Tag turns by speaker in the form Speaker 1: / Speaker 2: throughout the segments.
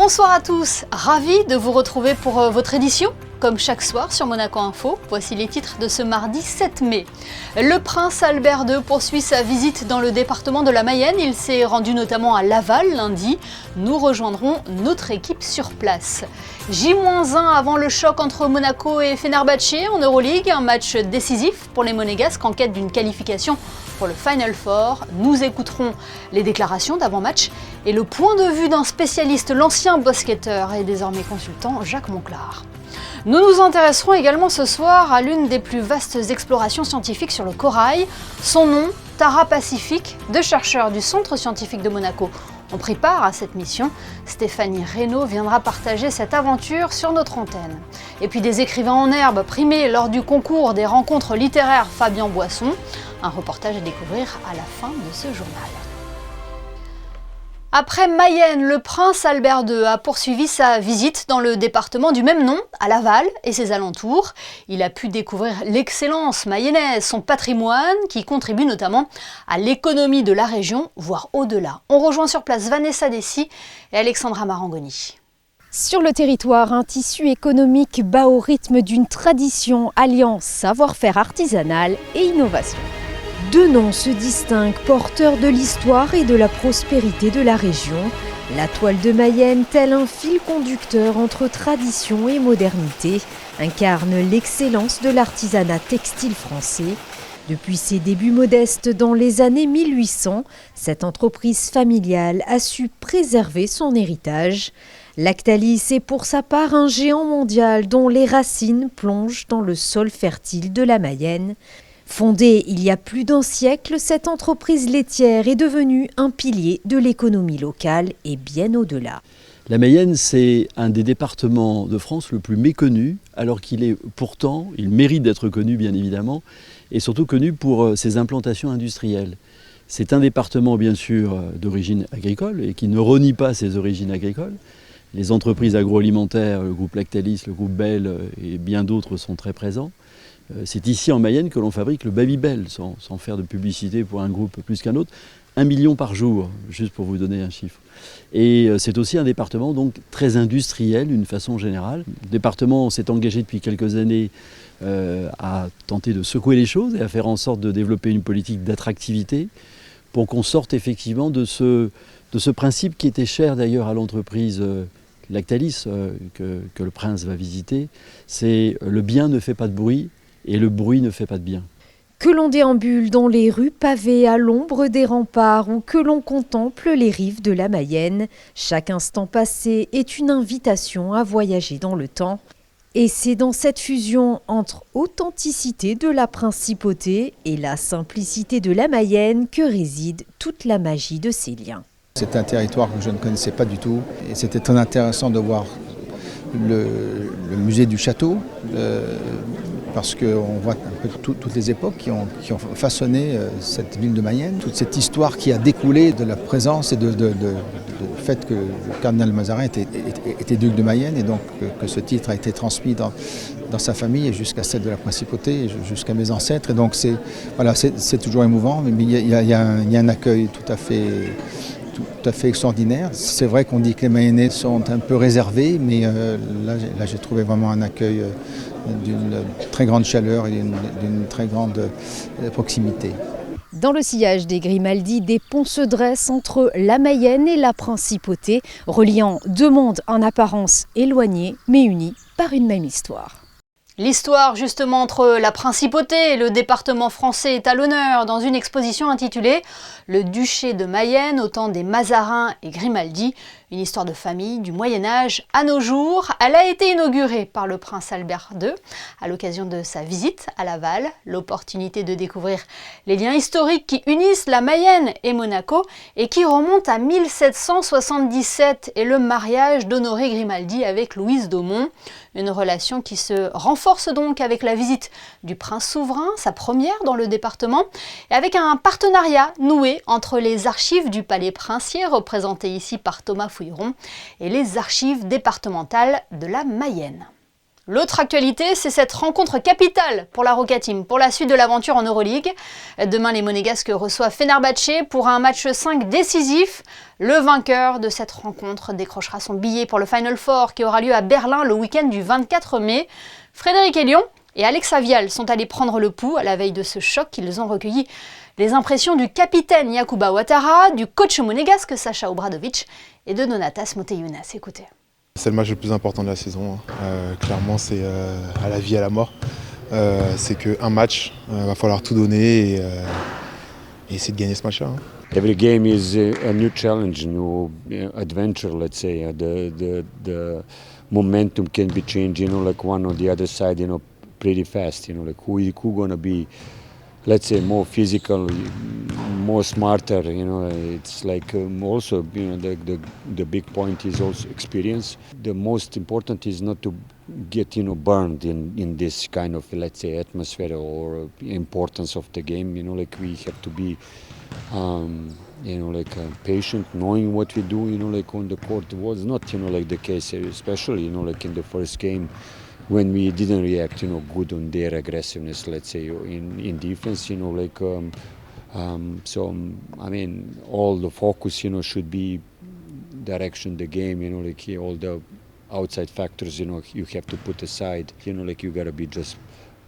Speaker 1: Bonsoir à tous, ravi de vous retrouver pour votre édition. Comme chaque soir sur Monaco Info, voici les titres de ce mardi 7 mai. Le prince Albert II poursuit sa visite dans le département de la Mayenne. Il s'est rendu notamment à Laval lundi. Nous rejoindrons notre équipe sur place. J-1 avant le choc entre Monaco et Fenerbahçe en Euroleague. Un match décisif pour les Monégasques en quête d'une qualification pour le Final Four. Nous écouterons les déclarations d'avant-match et le point de vue d'un spécialiste, l'ancien basketteur et désormais consultant Jacques Monclar. Nous nous intéresserons également ce soir à l'une des plus vastes explorations scientifiques sur le corail. Son nom, Tara Pacific, deux chercheurs du Centre scientifique de Monaco ont pris part à cette mission. Stéphanie Reynaud viendra partager cette aventure sur notre antenne. Et puis des écrivains en herbe primés lors du concours des rencontres littéraires Fabien Boisson. Un reportage à découvrir à la fin de ce journal. Après Mayenne, le prince Albert II a poursuivi sa visite dans le département du même nom, à Laval et ses alentours. Il a pu découvrir l'excellence mayonnaise, son patrimoine qui contribue notamment à l'économie de la région, voire au-delà. On rejoint sur place Vanessa Dessy et Alexandra Marangoni.
Speaker 2: Sur le territoire, un tissu économique bat au rythme d'une tradition alliant savoir-faire artisanal et innovation. Deux noms se distinguent, porteurs de l'histoire et de la prospérité de la région. La toile de Mayenne, tel un fil conducteur entre tradition et modernité, incarne l'excellence de l'artisanat textile français. Depuis ses débuts modestes dans les années 1800, cette entreprise familiale a su préserver son héritage. Lactalis est pour sa part un géant mondial dont les racines plongent dans le sol fertile de la Mayenne. Fondée il y a plus d'un siècle, cette entreprise laitière est devenue un pilier de l'économie locale et bien au-delà.
Speaker 3: La Mayenne, c'est un des départements de France le plus méconnu, alors qu'il est pourtant, il mérite d'être connu bien évidemment, et surtout connu pour ses implantations industrielles. C'est un département bien sûr d'origine agricole et qui ne renie pas ses origines agricoles. Les entreprises agroalimentaires, le groupe Lactalis, le groupe Bell et bien d'autres sont très présents. C'est ici en Mayenne que l'on fabrique le Babybel, sans faire de publicité pour un groupe plus qu'un autre. 1 million par jour, juste pour vous donner un chiffre. Et c'est aussi un département donc très industriel d'une façon générale. Le département s'est engagé depuis quelques années à tenter de secouer les choses et à faire en sorte de développer une politique d'attractivité pour qu'on sorte effectivement de ce principe qui était cher d'ailleurs à l'entreprise Lactalis que le prince va visiter. C'est le bien ne fait pas de bruit et le bruit ne fait pas de bien.
Speaker 2: Que l'on déambule dans les rues pavées à l'ombre des remparts ou que l'on contemple les rives de la Mayenne, chaque instant passé est une invitation à voyager dans le temps. Et c'est dans cette fusion entre authenticité de la principauté et la simplicité de la Mayenne que réside toute la magie de ces liens.
Speaker 4: C'est un territoire que je ne connaissais pas du tout et c'était très intéressant de voir le musée du château. Parce qu'on voit un peu toutes les époques qui ont façonné cette ville de Mayenne, toute cette histoire qui a découlé de la présence et du fait que le cardinal Mazarin était duc de Mayenne et donc que ce titre a été transmis dans sa famille et jusqu'à celle de la principauté, et jusqu'à mes ancêtres. Et donc c'est toujours émouvant, mais il y a un accueil tout à fait extraordinaire. C'est vrai qu'on dit que les Mayennais sont un peu réservés, mais là j'ai trouvé vraiment un accueil d'une très grande chaleur et d'une très grande proximité.
Speaker 2: Dans le sillage des Grimaldi, des ponts se dressent entre la Mayenne et la principauté, reliant deux mondes en apparence éloignés, mais unis par une même histoire.
Speaker 1: L'histoire justement entre la principauté et le département français est à l'honneur dans une exposition intitulée « Le duché de Mayenne au temps des Mazarins et Grimaldi ». Une histoire de famille du Moyen-Âge à nos jours. Elle a été inaugurée par le prince Albert II à l'occasion de sa visite à Laval. L'opportunité de découvrir les liens historiques qui unissent la Mayenne et Monaco et qui remontent à 1777 et le mariage d'Honoré Grimaldi avec Louise d'Aumont. Une relation qui se renforce donc avec la visite du prince souverain, sa première dans le département, et avec un partenariat noué entre les archives du palais princier, représentées ici par Thomas Fouilleron, et les archives départementales de la Mayenne. L'autre actualité, c'est cette rencontre capitale pour la Roca Team, pour la suite de l'aventure en Euroleague. Demain, les Monégasques reçoivent Fenerbahçe pour un match 5 décisif. Le vainqueur de cette rencontre décrochera son billet pour le Final Four qui aura lieu à Berlin le week-end du 24 mai. Frédéric Elion et Alexa Vial sont allés prendre le pouls à la veille de ce choc. Ils ont recueilli les impressions du capitaine Yacouba Ouattara, du coach monégasque Sacha Obradovic et de Donatas Moteyounas. Écoutez.
Speaker 5: C'est le match le plus important de la saison. Clairement, c'est à la vie, à la mort. C'est qu'un match, va falloir tout donner et essayer de gagner ce match-là.
Speaker 6: Every game is a new challenge, new adventure. Let's say the momentum can be changed. Like one on the other side, pretty fast. Like who gonna be, let's say, more physical, more smarter. It's like also the big point is also experience. The most important is not to get burned in this kind of, let's say, atmosphere or importance of the game. Like we have to be patient, knowing what we do. Like on the court was not like the case, especially like in the first game, when we didn't react, good on their aggressiveness, let's say, in defense, so, I mean, all the focus, should be direction the game, all the outside factors, you have to put aside, you gotta be just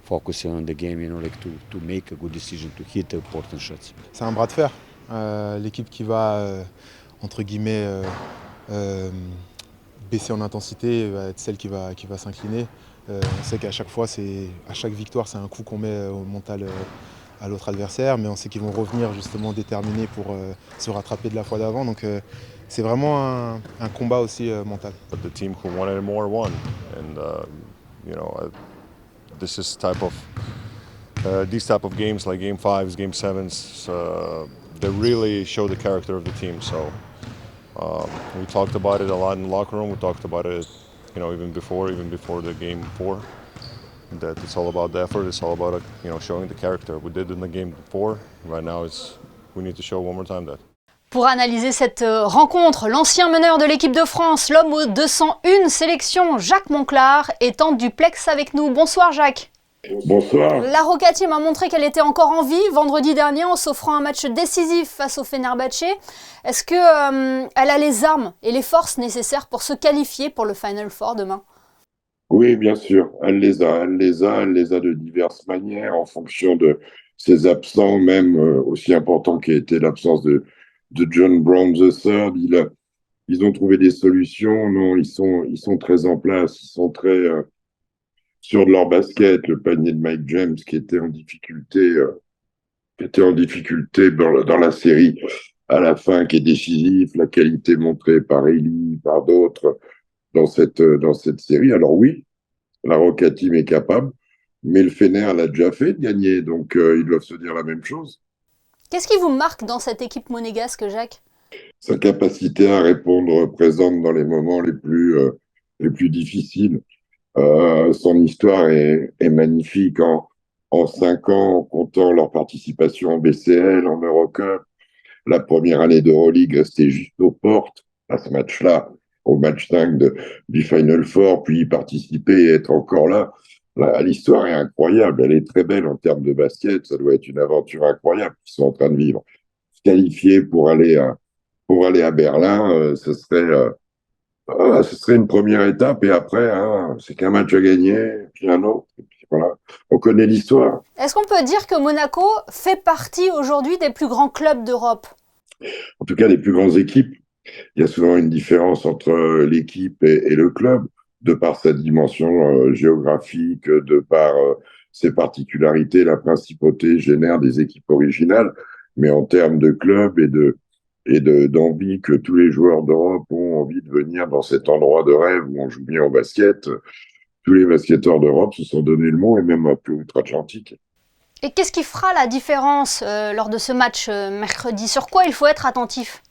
Speaker 6: focusing on the game, to make a good decision, to hit the important shots.
Speaker 5: C'est un bras de fer. L'équipe qui va, entre guillemets, baisser en intensité va être celle qui va s'incliner. On sait qu'à chaque fois, à chaque victoire, c'est un coup qu'on met au mental à l'autre adversaire, mais on sait qu'ils vont revenir justement déterminés pour se rattraper de la fois d'avant. Donc c'est vraiment un combat aussi mental.
Speaker 7: The team who wanted it more won, and this is these type of games like Game 5s, Game 7s, they really show the character of the team. So we talked about it a lot in the locker room. We talked about it, even before the Game 4. That it's all about the effort. It's all about showing the character. We did it in the Game 4. Right now, we need to show one more time that.
Speaker 1: Pour analyser cette rencontre, l'ancien meneur de l'équipe de France, l'homme aux 201 sélections, Jacques Monclar, est en duplex avec nous. Bonsoir Jacques.
Speaker 8: Bonsoir.
Speaker 1: La Roca Team a montré qu'elle était encore en vie vendredi dernier en s'offrant un match décisif face au Fenerbahçe. Est-ce qu'elle a les armes et les forces nécessaires pour se qualifier pour le Final Four demain ?
Speaker 8: Oui, bien sûr, elle les a de diverses manières en fonction de ses absents, même aussi important qu'a été l'absence de John Brown III. Ils ont trouvé des solutions. Non, ils sont très en place, ils sont très sûrs de leur basket. Le panier de Mike James qui était en difficulté dans la série à la fin, qui est décisif, la qualité montrée par Eli, par d'autres dans cette série. Alors oui, la Roca Team est capable, mais le Fener l'a déjà fait de gagner, donc ils doivent se dire la même chose.
Speaker 1: Qu'est-ce qui vous marque dans cette équipe monégasque, Jacques ?
Speaker 8: Sa capacité à répondre présente dans les moments les plus difficiles. Son histoire est magnifique. En 5 ans, en comptant leur participation en BCL, en Eurocup, la première année d'Euroleague restait juste aux portes à ce match-là, au match 5 du Final Four, puis y participer et être encore là. L'histoire est incroyable, elle est très belle en termes de basket, ça doit être une aventure incroyable qu'ils sont en train de vivre. Se qualifier pour aller à Berlin, ce serait une première étape, et après, c'est qu'un match à gagner, puis un autre, et puis voilà, on connaît l'histoire.
Speaker 1: Est-ce qu'on peut dire que Monaco fait partie aujourd'hui des plus grands clubs d'Europe ?
Speaker 8: En tout cas, les plus grandes équipes. Il y a souvent une différence entre l'équipe et le club, de par sa dimension géographique, de par ses particularités. La principauté génère des équipes originales, mais en termes de club et d'envie que tous les joueurs d'Europe ont envie de venir dans cet endroit de rêve où on joue bien au basket, tous les basketteurs d'Europe se sont donné le mot, et même un peu outre-Atlantique.
Speaker 1: Et qu'est-ce qui fera la différence lors de ce match mercredi ? Sur quoi il faut être attentif ?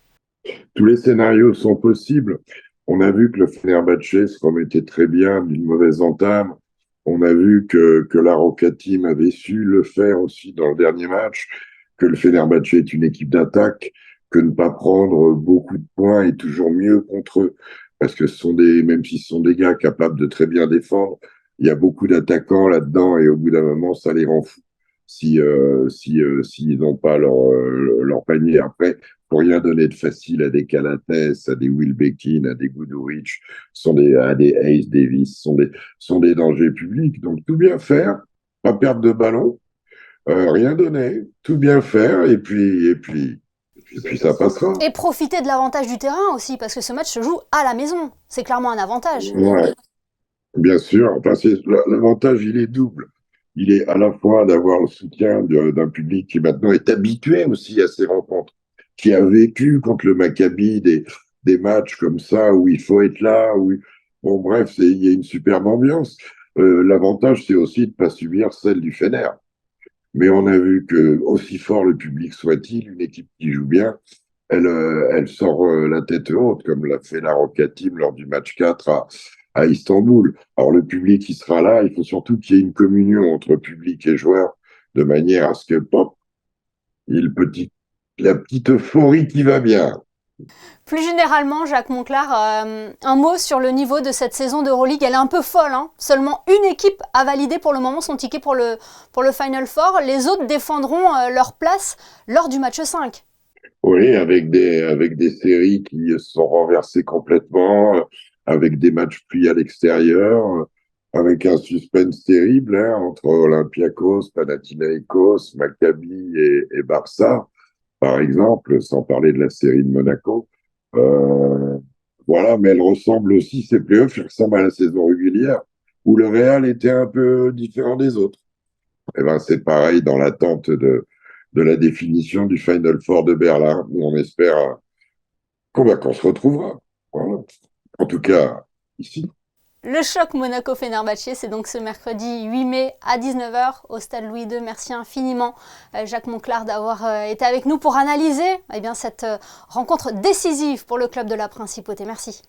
Speaker 8: Tous les scénarios sont possibles. On a vu que le Fenerbahçe se remettait très bien d'une mauvaise entame. On a vu que la Roca Team avait su le faire aussi dans le dernier match, que le Fenerbahçe est une équipe d'attaque, que ne pas prendre beaucoup de points est toujours mieux contre eux, parce que même si ce sont des gars capables de très bien défendre, il y a beaucoup d'attaquants là-dedans et au bout d'un moment, ça les rend fous s'ils n'ont pas leur panier. Après, pour rien donner de facile à des Calates, à des Wilbekin, à des Guduric, à des Ace Davis, sont des dangers publics. Donc tout bien faire, pas perdre de ballon, rien donner, tout bien faire et puis ça passera.
Speaker 1: Et profiter de l'avantage du terrain aussi, parce que ce match se joue à la maison. C'est clairement un avantage.
Speaker 8: Ouais, bien sûr. Enfin, l'avantage, il est double. Il est à la fois d'avoir le soutien d'un public qui maintenant est habitué aussi à ces rencontres, qui a vécu contre le Maccabi des matchs comme ça où il faut être là. Bon, bref, il y a une superbe ambiance. L'avantage, c'est aussi de ne pas subir celle du Fener. Mais on a vu que, aussi fort le public soit-il, une équipe qui joue bien, elle sort la tête haute, comme l'a fait la Roca Team lors du match 4 à Istanbul. Alors le public qui sera là, il faut surtout qu'il y ait une communion entre public et joueurs, de manière à ce que, pop, la petite euphorie qui va bien.
Speaker 1: Plus généralement, Jacques Monclar, un mot sur le niveau de cette saison d'Euroleague. Elle est un peu folle, hein. Seulement une équipe a validé pour le moment son ticket pour le Final Four. Les autres défendront leur place lors du match 5.
Speaker 8: Oui, avec des séries qui se sont renversées complètement, avec des matchs pris à l'extérieur, avec un suspense terrible hein, entre Olympiakos, Panathinaikos, Maccabi et Barça, par exemple, sans parler de la série de Monaco. Voilà, mais elle ressemble aussi, ces playoffs, ils ressemblent à la saison régulière, où le Real était un peu différent des autres. Eh ben, c'est pareil dans l'attente de la définition du Final Four de Berlin, où on espère qu'on se retrouvera. Voilà. En tout cas, ici.
Speaker 1: Le choc Monaco-Fenerbahçe, c'est donc ce mercredi 8 mai à 19h au Stade Louis II. Merci infiniment Jacques Monclar d'avoir été avec nous pour analyser cette rencontre décisive pour le club de la Principauté. Merci.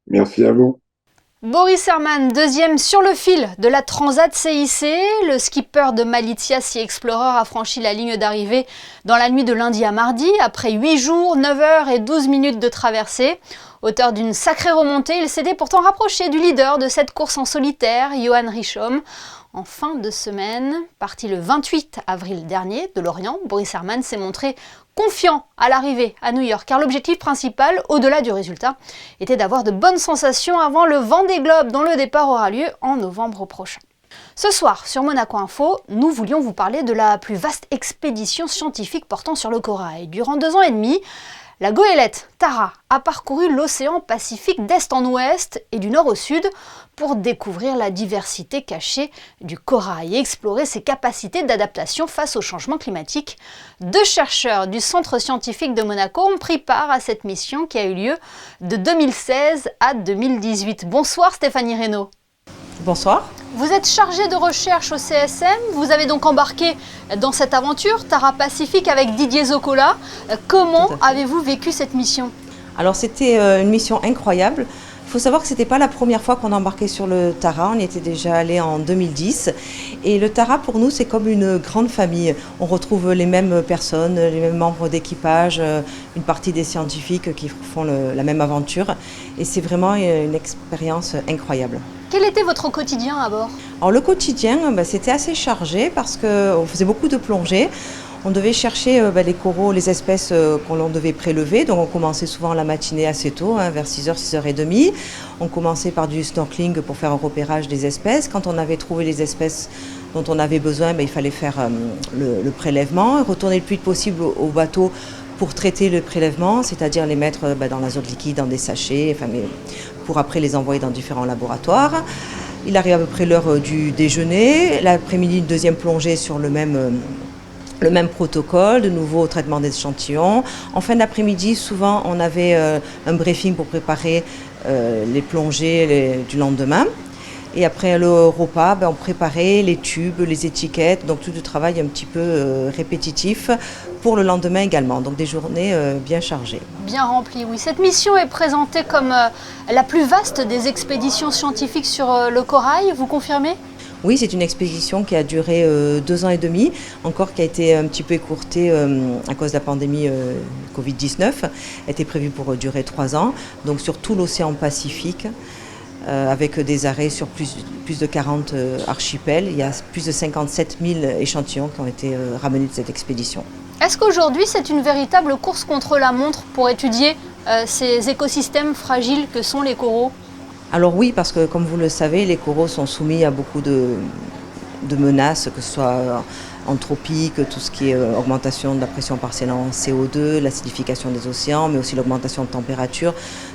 Speaker 8: Merci à vous.
Speaker 1: Boris Herman, deuxième sur le fil de la Transat CIC. Le skipper de Malizia Sea Explorer a franchi la ligne d'arrivée dans la nuit de lundi à mardi, après 8 jours, 9 heures et 12 minutes de traversée. Auteur d'une sacrée remontée, il s'était pourtant rapproché du leader de cette course en solitaire, Johan Richomme. En fin de semaine, parti le 28 avril dernier de Lorient, Boris Herman s'est montré confiant à l'arrivée à New York, car l'objectif principal, au-delà du résultat, était d'avoir de bonnes sensations avant le Vendée Globe dont le départ aura lieu en novembre prochain. Ce soir, sur Monaco Info, nous voulions vous parler de la plus vaste expédition scientifique portant sur le corail. Durant 2 ans et demi, la goélette Tara a parcouru l'océan Pacifique d'est en ouest et du nord au sud pour découvrir la diversité cachée du corail et explorer ses capacités d'adaptation face au changement climatique. 2 chercheurs du Centre scientifique de Monaco ont pris part à cette mission qui a eu lieu de 2016 à 2018. Bonsoir Stéphanie Reynaud.
Speaker 9: Bonsoir.
Speaker 1: Vous êtes chargée de recherche au CSM, vous avez donc embarqué dans cette aventure Tara Pacifique avec Didier Zoccola. Comment avez-vous vécu cette mission ?
Speaker 9: Alors c'était une mission incroyable. Il faut savoir que ce n'était pas la première fois qu'on embarquait sur le Tara, on y était déjà allé en 2010. Et le Tara pour nous c'est comme une grande famille. On retrouve les mêmes personnes, les mêmes membres d'équipage, une partie des scientifiques qui font la même aventure. Et c'est vraiment une expérience incroyable.
Speaker 1: Quel était votre quotidien à bord ?
Speaker 9: Alors le quotidien, c'était assez chargé parce qu'on faisait beaucoup de plongées. On devait chercher les coraux, les espèces qu'on devait prélever. Donc on commençait souvent la matinée assez tôt, vers 6h, 6h30. On commençait par du snorkeling pour faire un repérage des espèces. Quand on avait trouvé les espèces dont on avait besoin, il fallait faire le prélèvement, retourner le plus vite possible au bateau pour traiter le prélèvement, c'est-à-dire les mettre dans l'azote liquide, dans des sachets, pour après les envoyer dans différents laboratoires. Il arrive à peu près l'heure du déjeuner. L'après-midi, une deuxième plongée sur le même protocole, de nouveau traitement des échantillons. En fin d'après-midi, souvent, on avait un briefing pour préparer les plongées du lendemain. Et après le repas, on préparait les tubes, les étiquettes, donc tout le travail un petit peu répétitif pour le lendemain également. Donc des journées bien chargées.
Speaker 1: Bien remplies, oui. Cette mission est présentée comme la plus vaste des expéditions scientifiques sur le corail, vous confirmez ?
Speaker 9: Oui, c'est une expédition qui a duré 2 ans et demi, encore qui a été un petit peu écourtée à cause de la pandémie Covid-19. Elle était prévue pour durer 3 ans, donc sur tout l'océan Pacifique. avec des arrêts sur plus de 40 archipels. Il y a plus de 57 000 échantillons qui ont été ramenés de cette expédition.
Speaker 1: Est-ce qu'aujourd'hui c'est une véritable course contre la montre pour étudier ces écosystèmes fragiles que sont les coraux?
Speaker 9: Alors oui, parce que comme vous le savez, les coraux sont soumis à beaucoup de menaces, que ce soit anthropiques, tout ce qui est augmentation de la pression partielle en CO2, l'acidification des océans, mais aussi l'augmentation de température.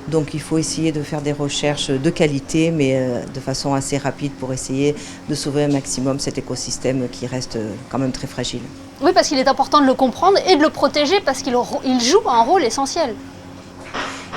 Speaker 9: Donc il faut essayer de faire des recherches de qualité, mais de façon assez rapide pour essayer de sauver un maximum cet écosystème qui reste quand même très fragile.
Speaker 1: Oui, parce qu'il est important de le comprendre et de le protéger parce qu'il joue un rôle essentiel.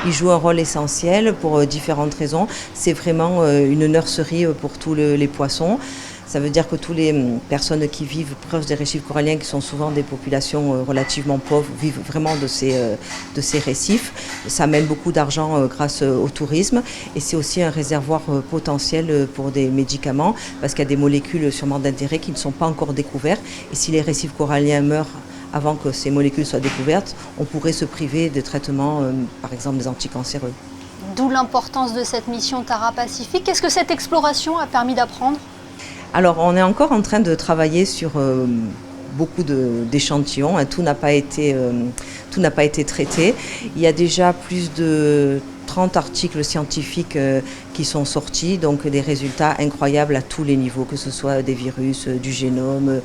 Speaker 9: Il joue un rôle essentiel pour différentes raisons. C'est vraiment une nurserie pour tous les poissons. Ça veut dire que toutes les personnes qui vivent proches des récifs coralliens, qui sont souvent des populations relativement pauvres, vivent vraiment de ces récifs. Ça amène beaucoup d'argent grâce au tourisme et c'est aussi un réservoir potentiel pour des médicaments parce qu'il y a des molécules sûrement d'intérêt qui ne sont pas encore découvertes. Et si les récifs coralliens meurent avant que ces molécules soient découvertes, on pourrait se priver des traitements, par exemple des anticancéreux.
Speaker 1: D'où l'importance de cette mission Tara Pacific. Qu'est-ce que cette exploration a permis d'apprendre ?
Speaker 9: Alors, on est encore en train de travailler sur beaucoup d'échantillons. Tout n'a pas été traité. Il y a déjà plus de 30 articles scientifiques qui sont sortis, donc des résultats incroyables à tous les niveaux, que ce soit des virus, du génome,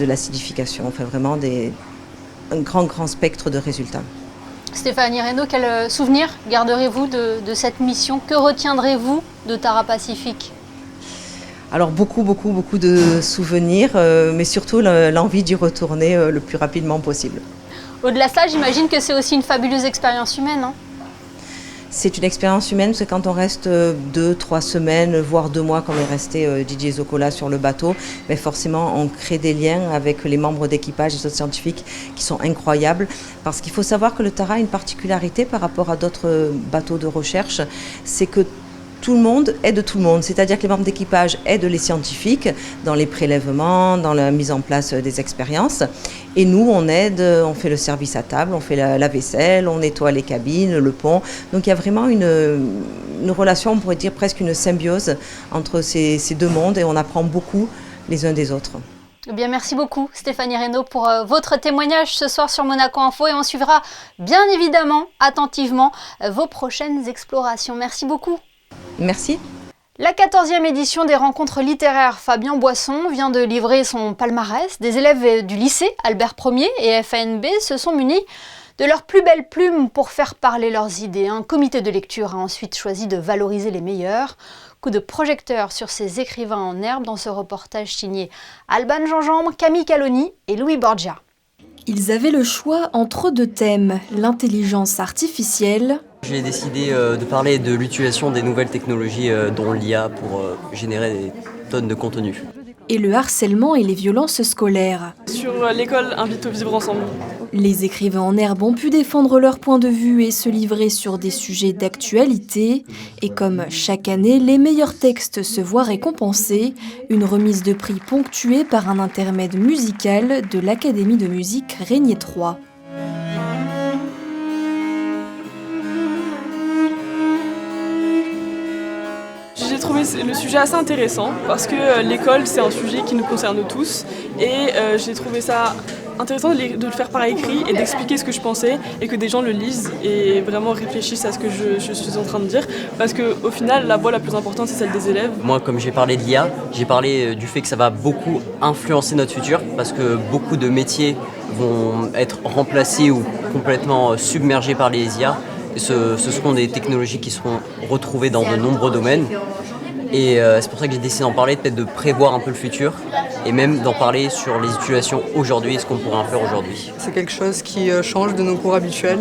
Speaker 9: de l'acidification, enfin vraiment un grand spectre de résultats.
Speaker 1: Stéphanie Reynaud, quel souvenir garderez-vous de cette mission? Que retiendrez-vous de Tara Pacific?
Speaker 9: Alors beaucoup de souvenirs, mais surtout l'envie d'y retourner le plus rapidement possible.
Speaker 1: Au-delà de ça, j'imagine que c'est aussi une fabuleuse expérience humaine, hein?
Speaker 9: C'est une expérience humaine, parce que quand on reste 2-3 semaines, voire 2 mois, comme est resté Didier Zocola sur le bateau, mais forcément on crée des liens avec les membres d'équipage, les autres scientifiques qui sont incroyables. Parce qu'il faut savoir que le Tara a une particularité par rapport à d'autres bateaux de recherche, c'est que tout le monde aide tout le monde, c'est-à-dire que les membres d'équipage aident les scientifiques dans les prélèvements, dans la mise en place des expériences. Et nous, on aide, on fait le service à table, on fait la vaisselle, on nettoie les cabines, le pont. Donc il y a vraiment une relation, on pourrait dire presque une symbiose entre ces deux mondes et on apprend beaucoup les uns des autres.
Speaker 1: Eh bien, merci beaucoup Stéphanie Reynaud pour votre témoignage ce soir sur Monaco Info et on suivra bien évidemment attentivement vos prochaines explorations. Merci beaucoup.
Speaker 9: Merci.
Speaker 1: La 14e édition des rencontres littéraires Fabien Boisson vient de livrer son palmarès. Des élèves du lycée Albert Ier et FANB se sont munis de leurs plus belles plumes pour faire parler leurs idées. Un comité de lecture a ensuite choisi de valoriser les meilleurs. Coup de projecteur sur ces écrivains en herbe dans ce reportage signé Alban Jean-Jambe, Camille Caloni et Louis Borgia.
Speaker 10: Ils avaient le choix entre 2 thèmes, l'intelligence artificielle.
Speaker 11: J'ai décidé de parler de l'utilisation des nouvelles technologies dont l'IA pour générer des tonnes de contenu.
Speaker 10: Et le harcèlement et les violences scolaires.
Speaker 12: Sur l'école Invite au vivre ensemble.
Speaker 10: Les écrivains en herbe ont pu défendre leur point de vue et se livrer sur des sujets d'actualité. Et comme chaque année, les meilleurs textes se voient récompensés. Une remise de prix ponctuée par un intermède musical de l'Académie de musique Régnier 3.
Speaker 12: J'ai trouvé le sujet assez intéressant parce que l'école c'est un sujet qui nous concerne tous et j'ai trouvé ça intéressant de le faire par écrit et d'expliquer ce que je pensais et que des gens le lisent et vraiment réfléchissent à ce que je suis en train de dire parce qu'au final la voix la plus importante c'est celle des élèves.
Speaker 11: Moi comme j'ai parlé de l'IA, j'ai parlé du fait que ça va beaucoup influencer notre futur parce que beaucoup de métiers vont être remplacés ou complètement submergés par les IA. Ce seront des technologies qui seront retrouvées dans de nombreux domaines. Et c'est pour ça que j'ai décidé d'en parler, peut-être de prévoir un peu le futur et même d'en parler sur les utilisations aujourd'hui et ce qu'on pourrait en faire aujourd'hui.
Speaker 13: C'est quelque chose qui change de nos cours habituels.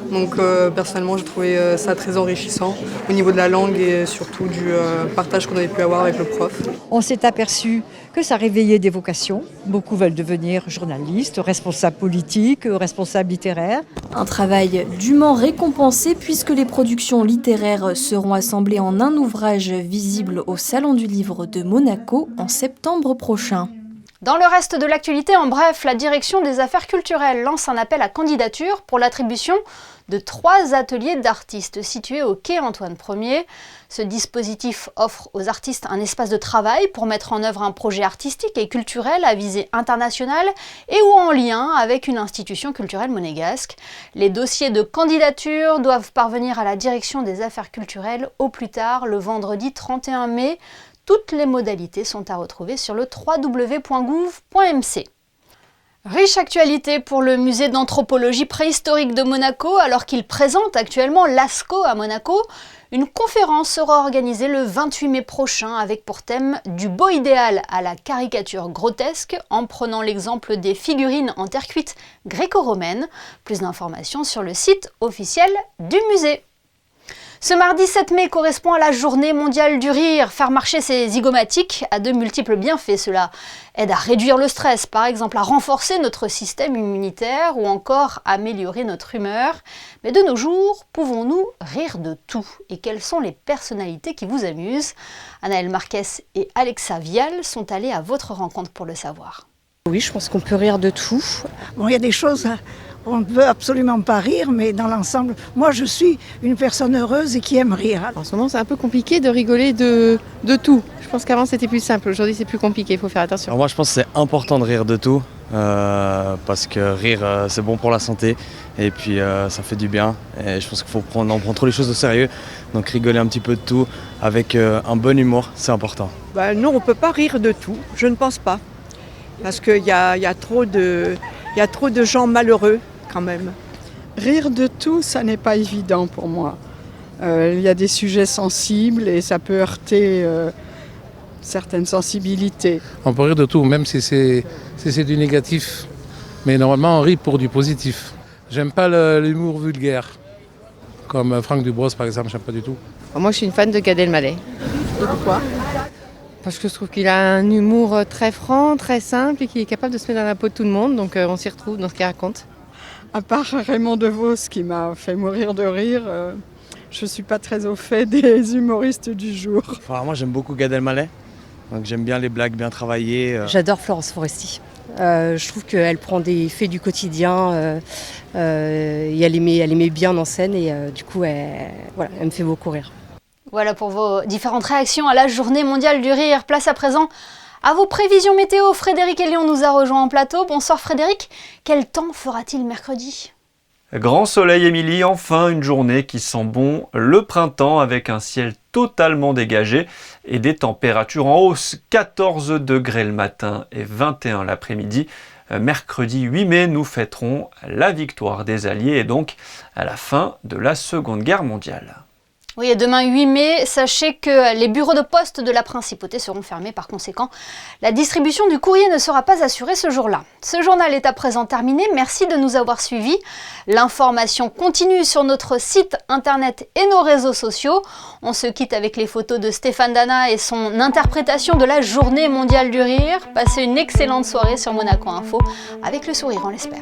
Speaker 13: Donc personnellement, j'ai trouvé ça très enrichissant au niveau de la langue et surtout du partage qu'on avait pu avoir avec le prof.
Speaker 14: On s'est aperçu que ça réveillait des vocations. Beaucoup veulent devenir journalistes, responsables politiques, responsables littéraires.
Speaker 10: Un travail dûment récompensé puisque les productions littéraires seront assemblées en un ouvrage visible au Salon du Livre de Monaco en septembre prochain.
Speaker 1: Dans le reste de l'actualité, en bref, la direction des affaires culturelles lance un appel à candidature pour l'attribution de 3 ateliers d'artistes situés au quai Antoine Ier. Ce dispositif offre aux artistes un espace de travail pour mettre en œuvre un projet artistique et culturel à visée internationale et ou en lien avec une institution culturelle monégasque. Les dossiers de candidature doivent parvenir à la direction des affaires culturelles au plus tard le vendredi 31 mai. Toutes les modalités sont à retrouver sur le www.gouv.mc. Riche actualité pour le musée d'anthropologie préhistorique de Monaco, alors qu'il présente actuellement l'ASCO à Monaco. Une conférence sera organisée le 28 mai prochain avec pour thème « Du beau idéal à la caricature grotesque » en prenant l'exemple des figurines en terre cuite gréco-romaine. Plus d'informations sur le site officiel du musée. Ce mardi 7 mai correspond à la journée mondiale du rire. Faire marcher ses zygomatiques a de multiples bienfaits. Cela aide à réduire le stress, par exemple à renforcer notre système immunitaire ou encore à améliorer notre humeur. Mais de nos jours, pouvons-nous rire de tout? Et quelles sont les personnalités qui vous amusent? Anaëlle Marquez et Alexa Vial sont allées à votre rencontre pour le savoir.
Speaker 15: Oui, je pense qu'on peut rire de tout.
Speaker 16: Bon, il y a des choses... On ne veut absolument pas rire, mais dans l'ensemble, moi je suis une personne heureuse et qui aime rire.
Speaker 15: En ce moment, c'est un peu compliqué de rigoler de tout. Je pense qu'avant c'était plus simple, aujourd'hui c'est plus compliqué, il faut faire attention.
Speaker 17: Alors moi je pense que c'est important de rire de tout, parce que rire c'est bon pour la santé et puis ça fait du bien. Et je pense qu'il faut prendre trop les choses au sérieux, donc rigoler un petit peu de tout avec un bon humour, c'est important.
Speaker 18: Non, on ne peut pas rire de tout, je ne pense pas, parce qu'il y a trop de gens malheureux. Quand même.
Speaker 19: Rire de tout, ça n'est pas évident pour moi. Il y a des sujets sensibles et ça peut heurter certaines sensibilités.
Speaker 20: On peut rire de tout, même si c'est du négatif. Mais normalement, on rit pour du positif. J'aime pas l'humour vulgaire, comme Franck Dubosc par exemple, j'aime pas du tout.
Speaker 15: Moi, je suis une fan de Gad Elmaleh.
Speaker 18: Et pourquoi ?
Speaker 15: Parce que je trouve qu'il a un humour très franc, très simple et qu'il est capable de se mettre dans la peau de tout le monde, donc on s'y retrouve dans ce qu'il raconte.
Speaker 19: À part Raymond Devos qui m'a fait mourir de rire, je ne suis pas très au fait des humoristes du jour.
Speaker 17: Enfin, moi j'aime beaucoup Gad Elmaleh, donc j'aime bien les blagues bien travaillées.
Speaker 15: J'adore Florence Foresti. Je trouve qu'elle prend des faits du quotidien et elle les met bien en scène et du coup elle me fait beaucoup rire.
Speaker 1: Voilà pour vos différentes réactions à la journée mondiale du rire. Place à présent à vos prévisions météo. Frédéric Elion nous a rejoint en plateau. Bonsoir Frédéric, quel temps fera-t-il mercredi ?
Speaker 21: Grand soleil Émilie, enfin une journée qui sent bon le printemps avec un ciel totalement dégagé et des températures en hausse, 14 degrés le matin et 21 l'après-midi. Mercredi 8 mai, nous fêterons la victoire des Alliés et donc à la fin de la Seconde Guerre mondiale.
Speaker 1: Oui, et demain 8 mai, sachez que les bureaux de poste de la Principauté seront fermés. Par conséquent, la distribution du courrier ne sera pas assurée ce jour-là. Ce journal est à présent terminé. Merci de nous avoir suivis. L'information continue sur notre site internet et nos réseaux sociaux. On se quitte avec les photos de Stéphane Dana et son interprétation de la Journée mondiale du rire. Passez une excellente soirée sur Monaco Info, avec le sourire, on l'espère.